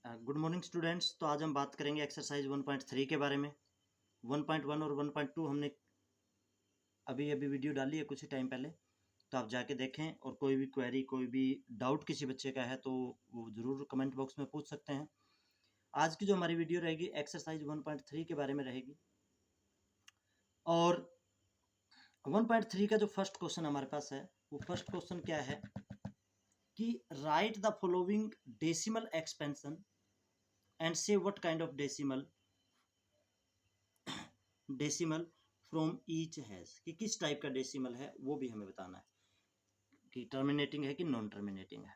Good morning students. तो आज हम बात करेंगे एक्सरसाइज 1.3 के बारे में। 1.1 और 1.2 हमने अभी वीडियो डाली है कुछ ही टाइम पहले, तो आप जाके देखें। और कोई भी क्वेरी, कोई भी डाउट किसी बच्चे का है तो वो ज़रूर कमेंट बॉक्स में पूछ सकते हैं। आज की जो हमारी वीडियो रहेगी एक्सरसाइज 1.3 के बारे में रहेगी। और 1.3 का जो फर्स्ट क्वेश्चन हमारे पास है, वो फर्स्ट क्वेश्चन क्या है कि write the following decimal expansion and say what kind of decimal from each has, कि किस टाइप का डेसिमल है वो भी हमें बताना है, कि टर्मिनेटिंग है कि नॉन टर्मिनेटिंग है।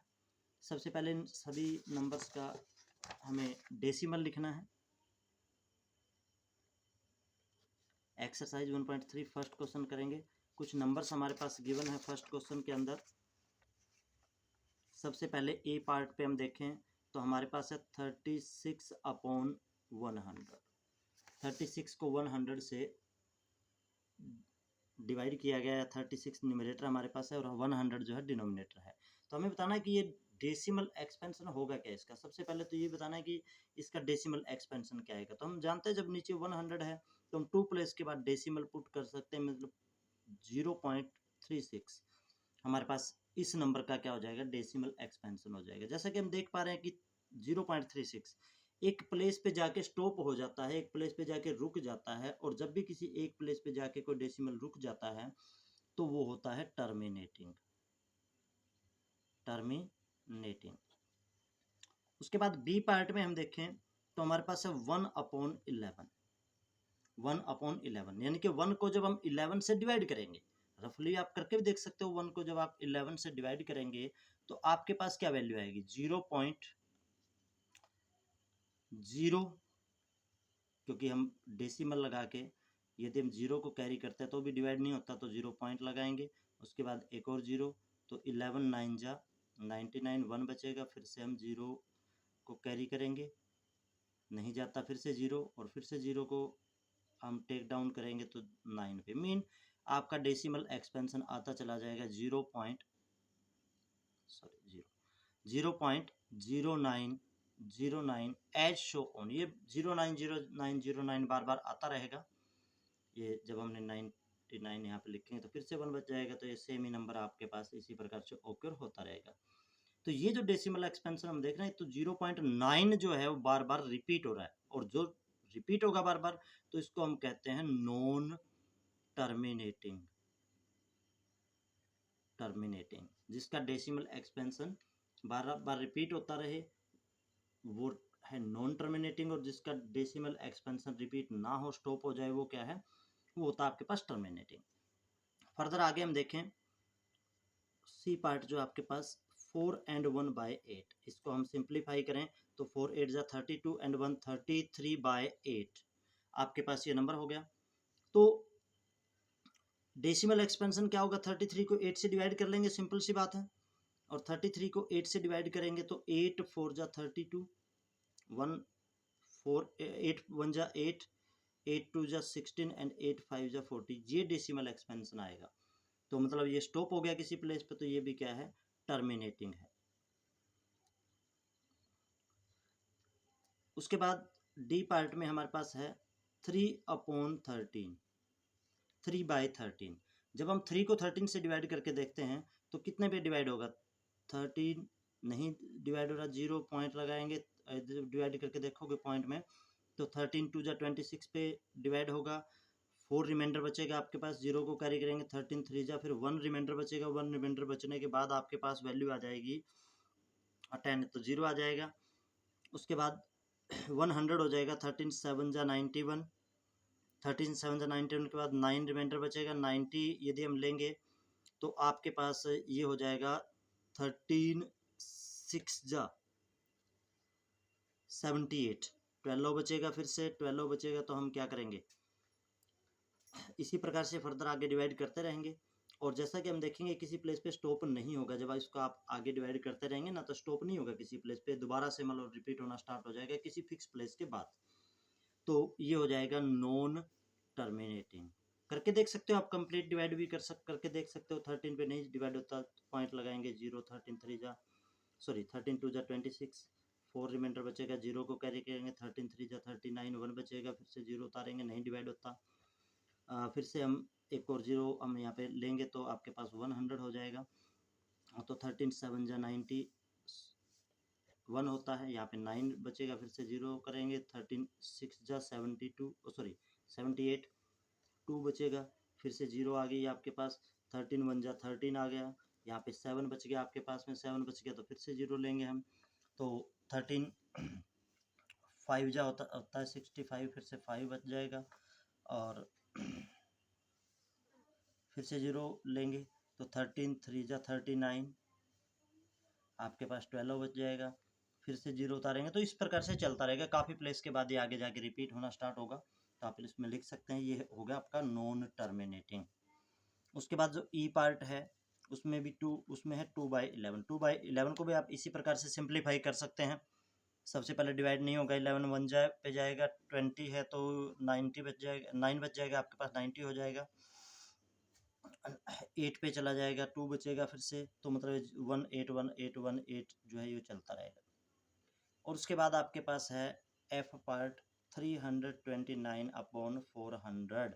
सबसे पहले इन सभी नंबर्स का हमें डेसिमल लिखना है। एक्सरसाइज 1.3 फर्स्ट क्वेश्चन करेंगे। कुछ नंबर्स हमारे पास गिवन है फर्स्ट क्वेश्चन के अंदर। सबसे पहले ए पार्ट पे हम देखें तो हमारे पास है 36/100। 36 को 100 से डिवाइड किया गया है। 36 न्यूमरेटर हमारे पास है और 100 जो है डिनोमिनेटर है। तो हमें बताना है कि ये डेसिमल एक्सपेंशन होगा क्या इसका। सबसे पहले तो ये बताना है कि इसका डेसिमल एक्सपेंशन क्या आएगा। तो हम जानते हैं जब नीचे 100 है तो हम 2 प्लेस के बाद डेसिमल पुट कर सकते हैं, मतलब 0.36 हमारे पास इस नंबर का क्या हो जाएगा, डेसिमल एक्सपेंशन हो जाएगा। जैसा कि हम देख पा रहे हैं कि 0.36 एक प्लेस पे जाके स्टॉप हो जाता है, एक प्लेस पे जाके रुक जाता है। और जब भी किसी एक प्लेस पे जाके कोई डेसिमल रुक जाता है तो वो होता है टर्मिनेटिंग। उसके बाद बी पार्ट में हम देखें तो हमारे पास है 1/11। 1/11 यानी कि 1 को जब हम 11 से डिवाइड करेंगे, रफली आप करके भी देख सकते हो, 1 को जब आप 11 से डिवाइड करेंगे तो आपके पास क्या वैल्यू आएगी, 0.0, क्योंकि हम डेसिमल लगा के यदि हम 0 को कैरी करते हैं तो भी डिवाइड नहीं होता, तो 0 पॉइंट लगाएंगे। उसके बाद एक और 0, तो 11 9 जा 99, 1 बचेगा। फिर से हम 0 को कैरी करेंगे, नहीं जाता, फिर से 0, और फिर से 0 को हम टेक डाउन करेंगे तो 9 पे। मीन आपका डेसिमल एक्सपेंशन आता चला जाएगा 0.0909 एज शो ऑन। ये 090909 बार बार आता रहेगा। ये जब हमने 99 यहाँ पे लिखेंगे तो फिर से 1 बच जाएगा, तो ये सेम ही नंबर आपके पास इसी प्रकार से ओकर होता रहेगा। तो ये जो डेसिमल एक्सपेंशन हम देख रहे हैं तो 0.9 जो है वो बार बार रिपीट हो रहा है, और जो रिपीट होगा बार बार तो इसको हम कहते हैं नॉन टर्मिनेटिंग। जिसका डेसिमल एक्सपेंशन बार बार रिपीट होता रहे वो है नॉन टर्मिनेटिंग, और जिसका डेसिमल एक्सपेंशन रिपीट ना हो, स्टॉप हो जाए, वो क्या है, वो होता है आपके पास टर्मिनेटिंग। फर्दर आगे हम देखें सी पार्ट जो आपके पास 4 and 1/8, इसको हम सिंप्लीफाई करें तो 4 8 जा 32 and 1 33/8 आपके पास ये नंबर हो गया। तो डेसिमल एक्सपेंशन क्या होगा, 33 को 8 से डिवाइड कर लेंगे, सिंपल सी बात है। और 33 को 8 से डिवाइड करेंगे तो 8 4 जा 32, 1 4 8 1 जा 8, 8 2 जा 16 एंड 8 5 जा 40, ये डेसिमल एक्सपेंशन आएगा। तो मतलब ये स्टॉप हो गया किसी प्लेस पे, तो ये भी क्या है, टर्मिनेटिंग है। उसके बाद डी पार्ट में हमारे पास है 3/13, 3/13। जब हम 3 को 13 से डिवाइड करके देखते हैं तो कितने पे डिवाइड होगा, 13 नहीं डिवाइड हो रहा, 0 पॉइंट लगाएंगे, डिवाइड करके देखोगे पॉइंट में तो 13 2 जा 26 पे डिवाइड होगा। 4 रिमाइंडर बचेगा आपके पास, 0 को कैरी करेंगे, 13 3 जा, फिर 1 रिमाइंडर बचेगा। 1 रिमाइंडर बचने के बाद आपके पास वैल्यू आ जाएगी 10, तो 0 आ जाएगा। उसके बाद 100 हो जाएगा, 13 7 जा 91, 13 7 जा 91 के बाद 9 रिमाइंडर बचेगा। 90 यदि हम लेंगे तो आपके पास ये हो जाएगा 13 6 जा 78, 12 बचेगा, फिर से 12 बचेगा, तो हम क्या करेंगे, इसी प्रकार से फर्दर आगे डिवाइड करते रहेंगे। और जैसा कि हम देखेंगे किसी प्लेस पे स्टॉप नहीं होगा, जब इसको आप आगे डिवाइड करते रहेंगे ना तो स्टॉप नहीं होगा किसी प्लेस पे, दोबारा से मतलब रिपीट होना स्टार्ट हो जाएगा किसी फिक्स प्लेस के बाद। तो ये हो जाएगा नॉन टर्मिनेटिंग। करके देख सकते हो आप, कंप्लीट डिवाइड भी करके देख सकते हो। 13 पे नहीं डिवाइड होता, पॉइंट लगाएंगे 0, 13 3 जा 13 2 जा 26, 4 रिमाइंडर बचेगा, 0 को कैरी करेंगे, 13 3 जा 39, 1 बचेगा, फिर से 0 उतारेंगे, नहीं डिवाइड होता। फिर से हम एक और 0 हम यहाँ पे लेंगे तो आपके पास 100 हो जाएगा। तो 13 7 जा 90 1 होता है, यहाँ पे 9 बचेगा, फिर से 0 करेंगे, 13 6 जा 72 सॉरी 78 2 बचेगा, फिर से 0 आ गई आपके पास, 13 1 जा 13 आ गया, यहाँ पे 7 बच गया आपके पास में, 7 बच गया तो फिर से 0 लेंगे हम, तो 13 5 जा होता है 65, फिर से 5 बच जाएगा और फिर से 0 लेंगे तो 13 3 जा 39 आपके पास 12 बच जाएगा, फिर से 0 उतारेंगे। तो इस प्रकार से चलता रहेगा, काफ़ी प्लेस के बाद ये आगे जाके रिपीट होना स्टार्ट होगा, तो आप इसमें लिख सकते हैं, ये होगा आपका नॉन टर्मिनेटिंग। उसके बाद जो ई पार्ट है उसमें भी उसमें है 2/11। 2/11 को भी आप इसी प्रकार से सिंप्लीफाई कर सकते हैं। सबसे पहले डिवाइड नहीं होगा, 11 1 पे जाएगा, 20 है तो 90 बच जाएगा, 9 बच जाएगा आपके पास, 90 हो जाएगा, 8 पे चला जाएगा, 2 बचेगा फिर से, तो मतलब 1 8 1 8 1 8 जो है ये चलता रहेगा। और उसके बाद आपके पास है एफ पार्ट 329/400,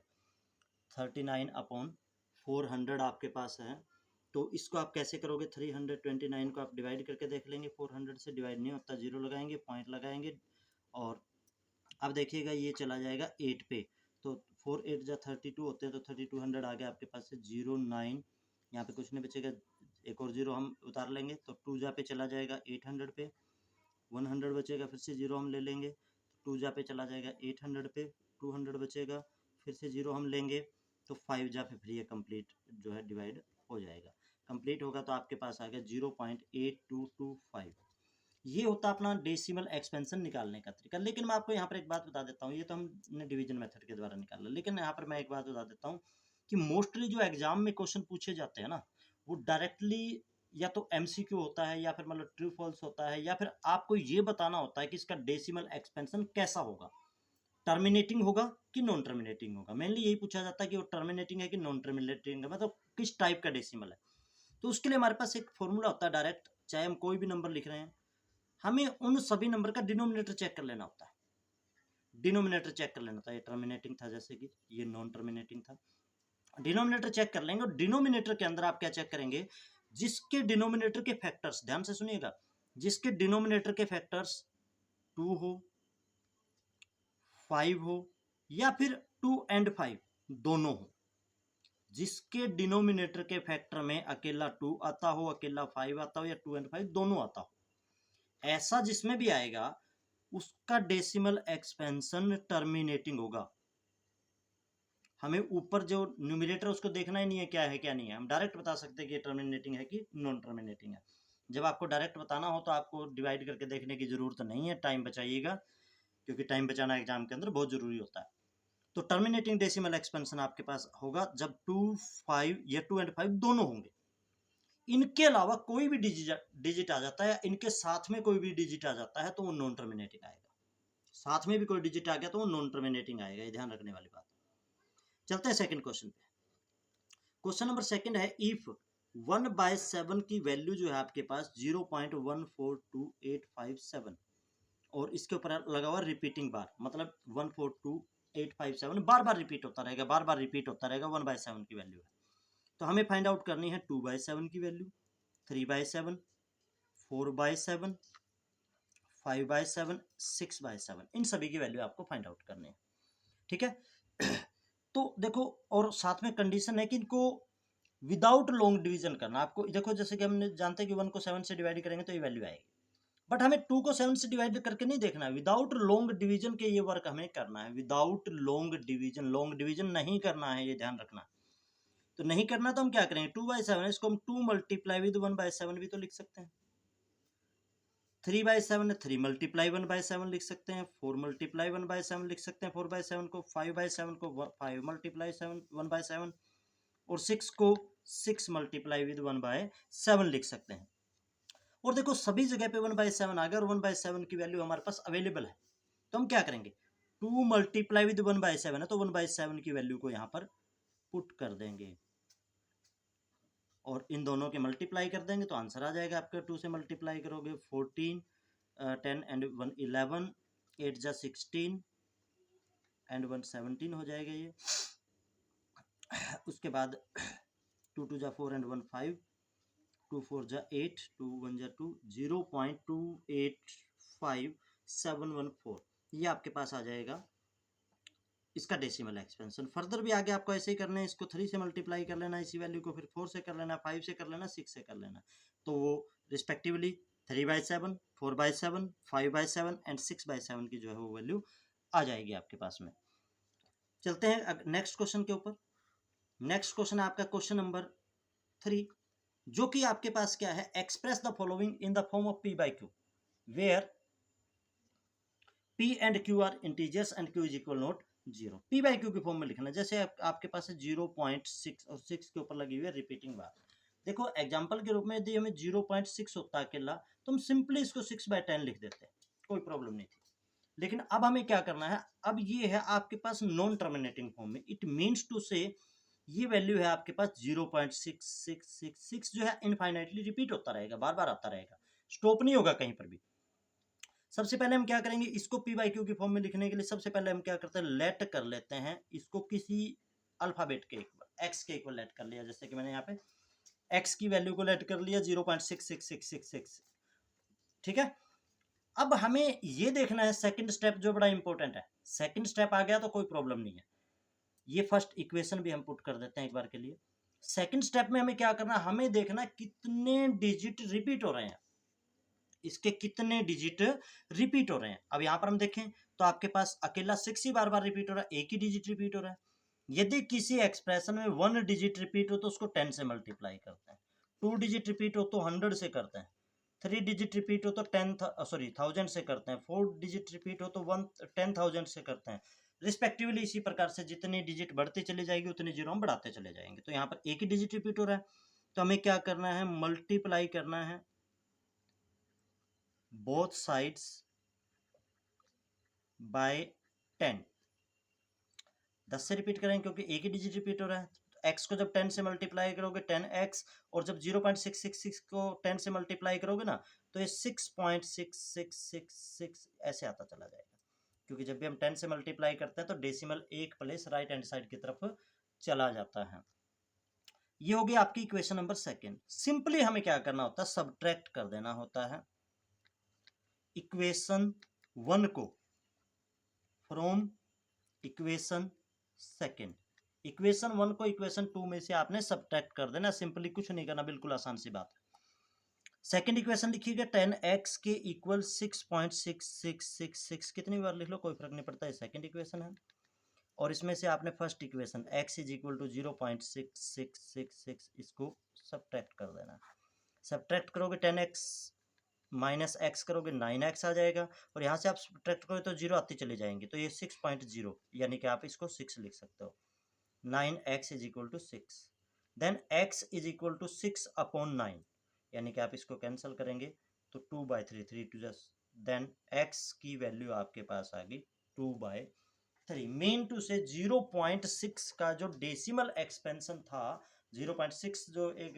39/400 आपके पास है। तो इसको आप कैसे करोगे, 329 को आप डिवाइड करके देख लेंगे, 400 से डिवाइड नहीं होता, 0 लगाएंगे, पॉइंट लगाएंगे, और अब देखिएगा ये चला जाएगा 8 पे, तो 4 8 जा 32 होते हैं, तो 3200 आ गया आपके पास से, 0 9 यहाँ पे कुछ नहीं बचेगा, एक और 0 हम उतार लेंगे, तो 2 जा पे चला जाएगा 800 पे, 100 बचेगा, फिर से 0 हम ले लेंगे, तो 2 जा पे चला जाएगा 800 पे, 200 बचेगा, फिर से 0 हम लेंगे, तो 5 जा पे फिर ये कंप्लीट जो है डिवाइड हो जाएगा, कंप्लीट होगा तो आपके पास आ गया 0.8225। ये होता है अपना डेसिमल एक्सपेंशन निकालने का तरीका। लेकिन मैं आपको यहाँ पर एक बात बता देता हूँ, ये तो हमने डिवीजन मेथड के द्वारा निकाला, लेकिन यहाँ पर मैं एक बात बता देता हूँ कि मोस्टली जो एग्जाम में क्वेश्चन पूछे जाते हैं ना, वो डायरेक्टली या तो एमसीक्यू होता है, या फिर मतलब ट्रू फॉल्स होता है, या फिर आपको ये बताना होता है कि इसका डेसिमल एक्सपेंशन कैसा होगा, टर्मिनेटिंग होगा कि नॉन टर्मिनेटिंग होगा। मेनली यही पूछा जाता है कि वो टर्मिनेटिंग है कि नॉन टर्मिनेटिंग है, मतलब किस टाइप का डेसिमल है। तो उसके लिए हमारे पास एक फॉर्मूला होता है डायरेक्ट, चाहे हम कोई भी नंबर लिख रहे हैं, हमें उन सभी नंबर का डिनोमिनेटर चेक कर लेना होता है, डिनोमिनेटर चेक कर लेना था। ये टर्मिनेटिंग था, जैसे कि ये नॉन टर्मिनेटिंग था, डिनोमिनेटर चेक कर लेंगे, और डिनोमिनेटर के अंदर आप क्या चेक करेंगे, जिसके डिनोमिनेटर के फैक्टर्स, ध्यान से सुनिएगा, जिसके डिनोमिनेटर के फैक्टर्स 2 हो, 5 हो, या फिर 2 और 5 दोनों हो, जिसके डिनोमिनेटर के फैक्टर में अकेला 2 आता हो, अकेला 5 आता हो, या 2 और 5 दोनों आता हो, ऐसा जिसमें भी आएगा उसका डेसिमल एक्सपेंशन टर्मिनेटिंग होगा। हमें ऊपर जो न्यूमिनेटर उसको देखना ही नहीं है क्या है क्या नहीं है, हम डायरेक्ट बता सकते हैं कि टर्मिनेटिंग है कि नॉन टर्मिनेटिंग है। जब आपको डायरेक्ट बताना हो तो आपको डिवाइड करके देखने की जरूरत नहीं है, टाइम बचाइएगा, क्योंकि टाइम बचाना एग्जाम के अंदर बहुत जरूरी होता है। तो टर्मिनेटिंग डेसिमल एक्सपेंशन आपके पास होगा जब 2 5 या 2 और 5 दोनों होंगे। इनके अलावा कोई भी डिजिट आ जाता है, या इनके साथ में कोई भी डिजिट आ जाता है, तो वो नॉन टर्मिनेटिंग आएगा। साथ में भी कोई डिजिट आ गया तो वो नॉन टर्मिनेटिंग आएगा, ये ध्यान रखने वाली बात। चलते हैं सेकंड क्वेश्चन पे। क्वेश्चन नंबर सेकंड है, इफ 1/7 की वैल्यू जो है आपके पास 0.142857, और इसके ऊपर लगा हुआ रिपीटिंग बार, मतलब 142857 बार बार रिपीट होता रहेगा, बार बार रिपीट होता रहेगा, 1/7 की वैल्यू है। तो हमें फाइंड आउट करनी है 2/7 की वैल्यू, 3/7, 4/7, 5/7, 6/7, इन सभी की वैल्यू आपको फाइंड आउट करनी है, ठीक है। तो देखो, और साथ में कंडीशन है कि इनको विदाउट लॉन्ग डिवीजन करना। आपको देखो, जैसे कि हमने जानते हैं कि 1 को 7 से डिवाइड करेंगे तो ये वैल्यू आएगी, बट हमें 2 को 7 से डिवाइड करके नहीं देखना है, विदाउट लॉन्ग डिवीजन के ये वर्क हमें करना है, विदाउट लॉन्ग डिवीजन नहीं करना है, ये ध्यान रखना। तो नहीं करना तो हम क्या करेंगे, 2/7 इसको हम 2 मल्टीप्लाई विद 1/7 भी तो लिख सकते हैं, 3/7 3 मल्टीप्लाई 1/7 लिख सकते हैं, 4 मल्टीप्लाई 1/7 लिख सकते हैं, 4/7 को, 5/7 को 5 मल्टीप्लाई 1/7, और 6 को 6 मल्टीप्लाई विद 1/7 लिख सकते हैं। और देखो सभी जगह पे 1/7 आ गया, और 1/7 की वैल्यू हमारे पास अवेलेबल है, तो हम क्या करेंगे, 2 मल्टीप्लाई विद 1/7 है, तो 1/7 की वैल्यू को यहाँ पर पुट कर देंगे, और इन दोनों के मल्टीप्लाई कर देंगे तो आंसर आ जाएगा आपका। 2 से मल्टीप्लाई करोगे 14, 10 एंड 1 11, 8 जा 16 एंड 1 17 हो जाएगा ये। उसके बाद 2 2 जा 4 एंड 1 5, 2 4 जा 8, 2 1 जा 2, 0.285714 ये आपके पास आ जाएगा इसका डेसिमल एक्सपेंशन। फर्दर भी आगे आपको ऐसे ही करना है, इसको 3 से मल्टीप्लाई कर लेना, इसी वैल्यू को फिर 4 से कर लेना, 5 से कर लेना, 6 से कर लेना, तो वो रिस्पेक्टिवली 3/7, 4/7, 5/7 एंड 6/7 की जो है वो वैल्यू आ जाएगी आपके पास में। चलते हैं नेक्स्ट क्वेश्चन के ऊपर। नेक्स्ट क्वेश्चन है आपका क्वेश्चन नंबर 3, जो कि आपके पास क्या है, express the following in the form of p/q where p and q are integers and q is equal not 0। p/q के फॉर्म में लिखना, जैसे आपके पास है 0.6 और 6 के ऊपर लगी हुई है रिपीटिंग बार। देखो एग्जांपल के रूप में यदि हमें 0.6 होता है अकेला तो हम सिंपली इसको 6/10 लिख देते हैं, कोई प्रॉब्लम नहीं थी। लेकिन अब हमें क्या करना है, अब ये है आपके पास नॉन टर्मिनेटिंग फॉर्म में, इट मीन्स टू से ये वैल्यू है आपके पास 0.6666 जो है इनफाइनाइटली रिपीट होता रहेगा, बार बार आता रहेगा, स्टॉप नहीं होगा कहीं पर भी। सबसे पहले हम क्या करेंगे, इसको p/q की फॉर्म में लिखने के लिए सबसे पहले हम क्या करते हैं, लेट कर लेते हैं इसको किसी अल्फाबेट के इक्वल, x के इक्वल लेट कर लिया, जैसे कि मैंने यहाँ पे x की वैल्यू को लेट कर लिया 0.66666, ठीक है। अब हमें ये देखना है सेकंड स्टेप जो बड़ा इंपॉर्टेंट है, सेकंड स्टेप आ गया तो कोई प्रॉब्लम नहीं है, ये फर्स्ट इक्वेशन भी हम पुट कर देते हैं एक बार के लिए। सेकंड स्टेप में हमें क्या करना है, हमें देखना कितने डिजिट रिपीट हो रहे हैं, इसके कितने डिजिट रिपीट हो रहे हैं। अब यहां पर हम देखें तो आपके पास अकेला 6 ही बार बार रिपीट हो रहा है, एक ही डिजिट रिपीट हो रहा है। यदि किसी एक्सप्रेशन में 1 डिजिट रिपीट हो तो उसको 10 से मल्टीप्लाई करते हैं, 2 डिजिट रिपीट हो तो 100 से करते हैं, 3 डिजिट रिपीट हो तो 1000 से करते हैं, 4 डिजिट रिपीट हो तो 10,000 से करते हैं रिस्पेक्टिवली। इसी प्रकार से जितनी डिजिट बढ़ती चली जाएगी उतनी जीरो हम बढ़ाते चले जाएंगे। तो यहाँ पर एक ही डिजिट रिपीट हो रहा है तो हमें क्या करना है, मल्टीप्लाई करना है बोथ साइड्स बाय 10। 10 से रिपीट करेंगे क्योंकि एक ही डिजिट रिपीट हो रहा है, तो x को जब 10 से मल्टीप्लाई करोगे 10x, और जब 0.666 को 10 से मल्टीप्लाई करोगे ना तो ये 6.6666 ऐसे आता चला जाएगा, क्योंकि जब भी हम 10 से मल्टीप्लाई करते हैं तो डेसिमल एक प्लेस राइट हैंड साइड की तरफ चला जाता है। ये हो गया आपकी इक्वेशन नंबर सेकेंड। सिंपली हमें क्या करना होता है, सब्ट्रैक्ट कर देना होता है इक्वेशन 1 को फ्रॉम इक्वेशन सेकेंड। इक्वेशन 1 को इक्वेशन 2 में से आपने सब्ट्रैक्ट कर देना, सिंपली कुछ नहीं करना, बिल्कुल आसान सी बात है। सेकेंड इक्वेशन लिखिएगा 10x के इक्वल 6.6666, कितनी बार लिख लो कोई फर्क नहीं पड़ता, है सेकेंड इक्वेशन है। और इसमें से आपने first equation x is equal to 0.6666 इसको सब्ट्रैक्ट कर देना। सब्ट्रैक्ट करोगे 10x माइनस x करोगे 9x आ जाएगा, और यहाँ से आप सब्ट्रैक्ट करोगे तो जीरो आती चले जाएंगे, तो ये 6.0 यानी कि आप इसको 6 लिख सकते हो। 9x is equal to 6, then x is equal to 6/9 यानी कि आप इसको कैंसिल करेंगे तो 2/3, 3 टू जस्ट, देन x की वैल्यू आपके पास आ गई 2/3। मीन टू से 0.6 का जो डेसिमल एक्सपेंशन था, 0.6 जो एक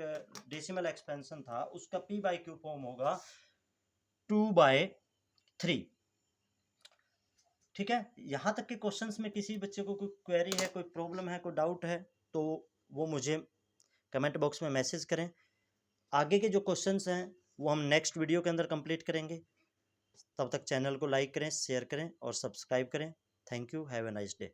डेसिमल एक्सपेंशन था उसका p/q फॉर्म होगा 2/3। ठीक है, यहाँ तक के क्वेश्चंस में किसी बच्चे को कोई क्वेरी है, कोई प्रॉब्लम है, कोई डाउट है तो वो मुझे कमेंट बॉक्स में मैसेज करें। आगे के जो क्वेश्चंस हैं वो हम नेक्स्ट वीडियो के अंदर कंप्लीट करेंगे। तब तक चैनल को लाइक करें, शेयर करें और सब्सक्राइब करें। Thank you, have a nice day.